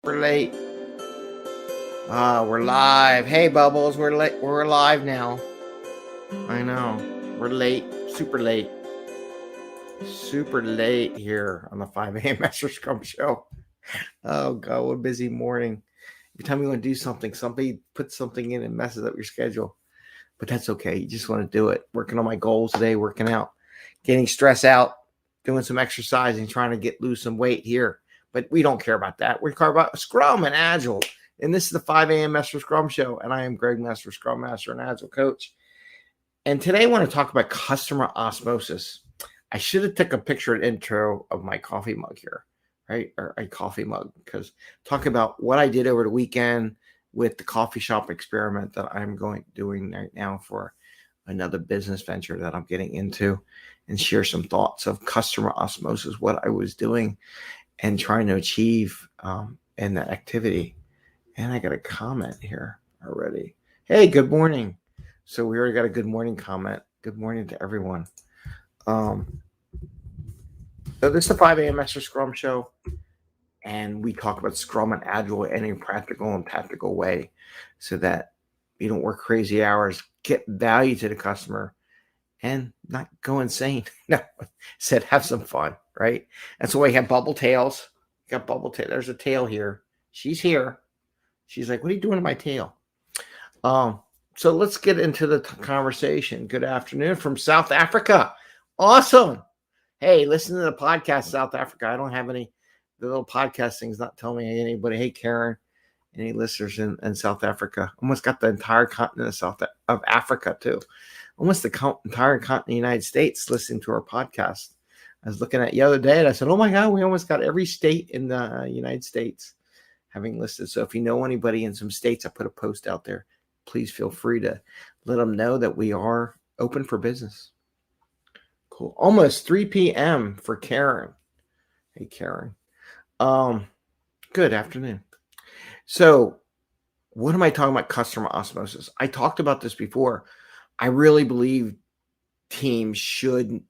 We're late. We're live. Hey, Bubbles, we're late. We're live now. I know. We're late. Super late. Super late here on the 5 a.m. Mester Scrum show. Oh, God, what a busy morning. Every time you want to do something, somebody puts something in and messes up your schedule. But that's okay. You just want to do it. Working on my goals today, working out, getting stressed out, doing some exercising, trying to get lose some weight here. But we don't care about that. We care about Scrum and Agile. And this is the 5 a.m. Mester Scrum show. And I am Greg Mester, Scrum Master and Agile Coach. And today I want to talk about customer osmosis. I should have took a picture and intro of my coffee mug here, right? Or a coffee mug, because talk about what I did over the weekend with the coffee shop experiment that I'm doing right now for another business venture that I'm getting into, and share some thoughts of customer osmosis, what I was doing and trying to achieve in that activity. And I got a comment here already. Hey, good morning. So we already got a good morning comment. Good morning to everyone. So this is the 5 a.m. Mester Scrum show, and we talk about Scrum and Agile in a practical and tactical way so that you don't work crazy hours, get value to the customer, and not go insane. No, said have some fun, right? That's why we have bubble tails. Got bubble tail. There's a tail here. She's here. She's like, what are you doing to my tail? So let's get into the conversation. Good afternoon from South Africa. Awesome. Hey, listen to the podcast, South Africa. I don't have the little podcast things not telling me anybody. Hey, Karen, any listeners in South Africa? Almost got the entire continent of Africa, too. Almost the entire continent of the United States listening to our podcast. I was looking at the other day and I said, oh my God, we almost got every state in the United States having listed. So if you know anybody in some states, I put a post out there. Please feel free to let them know that we are open for business. Cool. Almost 3 p.m. for Karen. Hey, Karen. Good afternoon. So what am I talking about? Customer osmosis. I talked about this before. I really believe teams should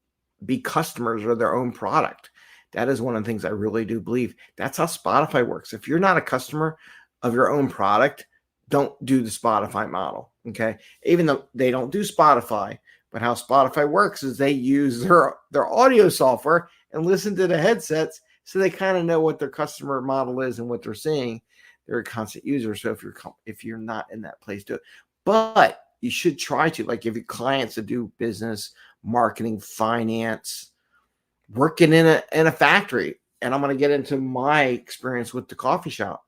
be customers of their own product. That is one of the things I really do believe. That's how Spotify works. If you're not a customer of your own product, don't do the Spotify model, okay? Even though they don't do Spotify, but how Spotify works is they use their audio software and listen to the headsets, so they kind of know what their customer model is and what they're seeing. They're a constant user, so if you're not in that place, do it. But you should try to, like, if your clients that do business, marketing, finance, working in a factory. And I'm going to get into my experience with the coffee shop.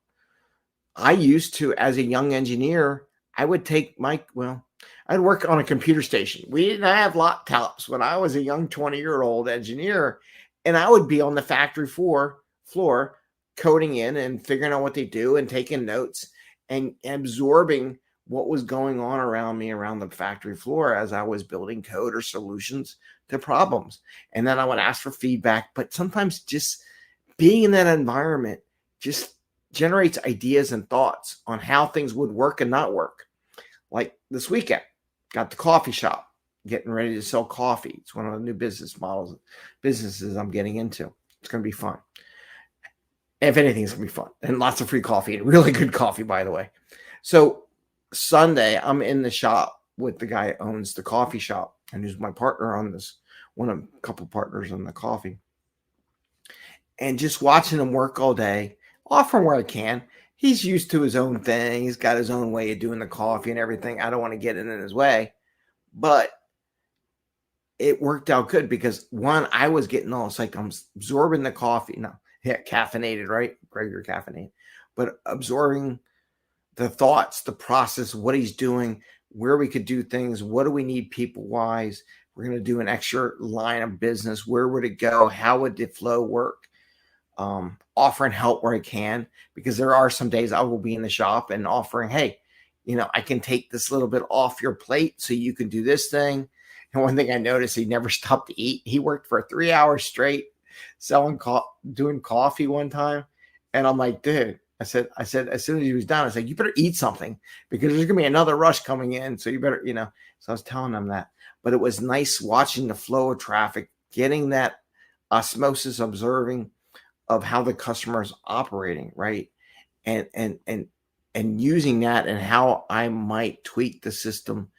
I used to, as a young engineer, I would I'd work on a computer station. We didn't have laptops when I was a young 20-year-old engineer, and I would be on the factory floor coding in and figuring out what they do and taking notes and absorbing what was going on around me around the factory floor as I was building code or solutions to problems. And then I would ask for feedback, but sometimes just being in that environment just generates ideas and thoughts on how things would work and not work. Like this weekend, got the coffee shop, getting ready to sell coffee. It's one of the new businesses I'm getting into. It's going to be fun. If anything, it's going to be fun. And lots of free coffee, and really good coffee, by the way. So Sunday, I'm in the shop with the guy who owns the coffee shop and who's my partner on this, one of a couple partners on the coffee. And just watching him work all day, often where I can. He's used to his own thing. He's got his own way of doing the coffee and everything. I don't want to get in his way. But it worked out good because, one, I was getting all, it's like I'm absorbing the coffee. No, yeah, caffeinated, right? Regular caffeinated. But absorbing the thoughts, the process, what he's doing, where we could do things, what do we need people-wise? We're going to do an extra line of business. Where would it go? How would the flow work? Offering help where I can, because there are some days I will be in the shop and offering, hey, I can take this little bit off your plate so you can do this thing. And one thing I noticed, he never stopped to eat. He worked for 3 hours straight doing coffee one time. And I'm like, dude, I said, as soon as he was done, I said, you better eat something because there's going to be another rush coming in. So you better, so I was telling him that. But it was nice watching the flow of traffic, getting that osmosis, observing of how the customer is operating, right? and using that and how I might tweak the system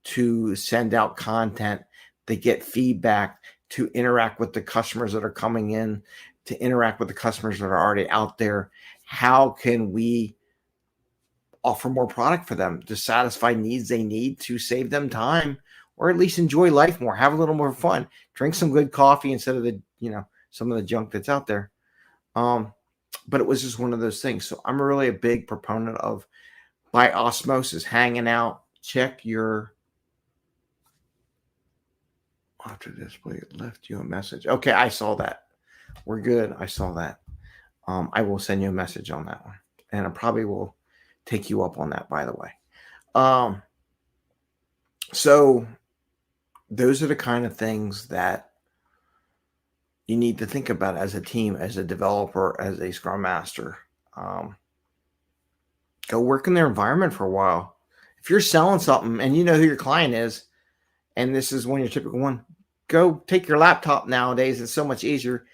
to send out content, to get feedback, to interact with the customers that are coming in, to interact with the customers that are already out there. How can we offer more product for them to satisfy needs they need to save them time, or at least enjoy life more, have a little more fun, drink some good coffee instead of the, some of the junk that's out there. But it was just one of those things. So I'm really a big proponent of, by osmosis, hanging out, check your auto display left you a message. Okay, I saw that. We're good. I saw that. I will send you a message on that one. And I probably will take you up on that, by the way. So those are the kind of things that you need to think about as a team, as a developer, as a Scrum Master. Go work in their environment for a while. If you're selling something and you know who your client is, and this is one of your typical one, go take your laptop nowadays. It's so much easier.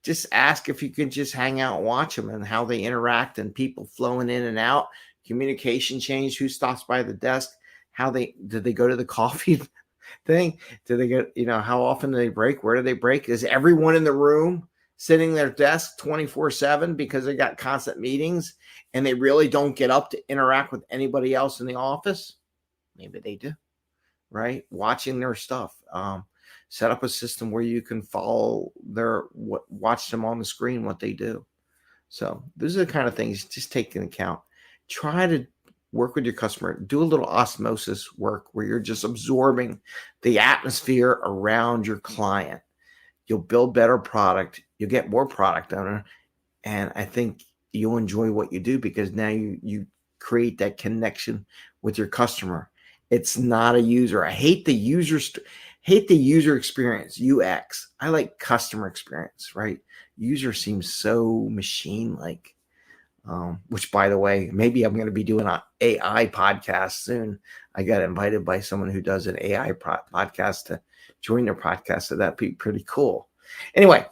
Just ask if you can just hang out and watch them and how they interact, and people flowing in and out, communication change, who stops by the desk, did they go to the coffee thing? Do they get, how often do they break? Where do they break? Is everyone in the room sitting at their desk 24/7 because they got constant meetings and they really don't get up to interact with anybody else in the office? Maybe they do, right? Watching their stuff. Set up a system where you can follow watch them on the screen, what they do. So those are the kind of things just take into account. Try to work with your customer. Do a little osmosis work where you're just absorbing the atmosphere around your client. You'll build better product. You'll get more product owner. And I think you'll enjoy what you do because now you create that connection with your customer. It's not a user. I hate the user experience, UX. I like customer experience, right? User seems so machine-like, which, by the way, maybe I'm going to be doing an AI podcast soon. I got invited by someone who does an AI podcast to join their podcast, so that'd be pretty cool. Anyway,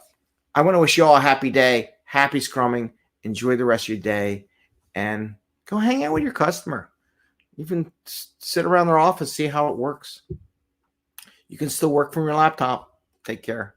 I want to wish you all a happy day, happy scrumming. Enjoy the rest of your day, and go hang out with your customer. Even sit around their office, see how it works. You can still work from your laptop. Take care.